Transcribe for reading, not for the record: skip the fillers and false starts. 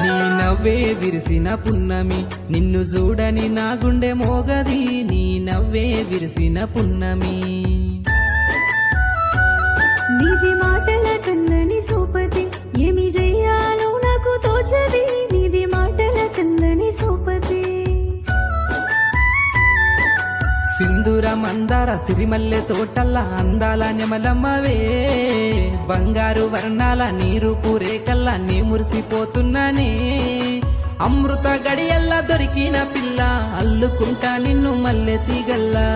నీ నవ్వే విరిసిన పున్నమి నిన్ను చూడని నా గుండె మోగది నీ నవ్వే విరిసిన పున్నమి నీది మాటల కందని సోపతి ఏమి చెయ్యాలో నాకు తోచది నీది మాటల కందని సోపతి సింధూర మందార సిరిమల్లె తోటల్ల అందాల నెమలమ్మవే బంగారు వర్ణాల నీరు పూరేకల్లా నీ మురిసిపోతున్నానే అమృత గడియల్లా దొరికిన పిల్ల అల్లుకుంటా నిన్ను మల్లె తీగల్లా